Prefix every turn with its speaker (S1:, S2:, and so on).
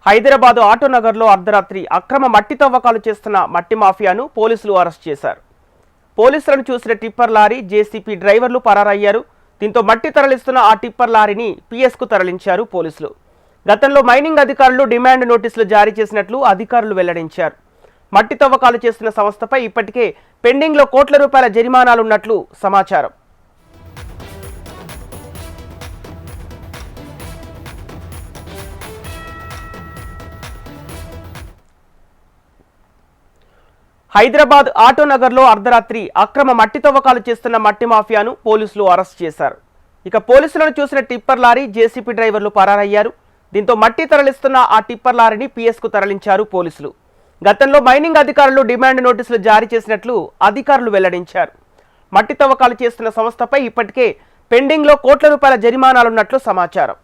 S1: హైదరాబాద్ ఆటోనగర్లో అర్ధరాత్రి అక్రమ మట్టి తవ్వకాలు చేస్తున్న మట్టి మాఫియాను పోలీసులు అరెస్ట్ చేశారు. పోలీసులను చూసిన టిప్పర్ లారీ, జేసీపీ డ్రైవర్లు పరారయ్యారు. దీంతో మట్టి తరలిస్తున్న ఆ టిప్పర్ లారీని పిఎస్కు తరలించారు పోలీసులు. గతంలో మైనింగ్ అధికారులు డిమాండ్ నోటీసులు జారీ చేసినట్లు అధికారులు వెల్లడించారు. మట్టి తవ్వకాలు చేస్తున్న సంస్థపై ఇప్పటికే పెండింగ్లో కోట్ల రూపాయల జరిమానాలున్నట్లు సమాచారం. హైదరాబాద్ ఆటోనగర్లో అర్ధరాత్రి అక్రమ మట్టి తవ్వకాలు చేస్తున్న మట్టి మాఫియాను పోలీసులు అరెస్ట్ చేశారు. ఇక పోలీసులను చూసిన టిప్పర్ లారీ, జేసీపీ డ్రైవర్లు పరారయ్యారు. దీంతో మట్టి తరలిస్తున్న ఆ టిప్పర్ లారీని పిఎస్కు తరలించారు పోలీసులు. గతంలో మైనింగ్ అధికారులు డిమాండ్ నోటీసులు జారీ చేసినట్లు అధికారులు వెల్లడించారు. మట్టి తవ్వకాలు చేస్తున్న సంస్థపై ఇప్పటికే పెండింగ్లో కోట్ల రూపాయల జరిమానాలున్నట్లు సమాచారం.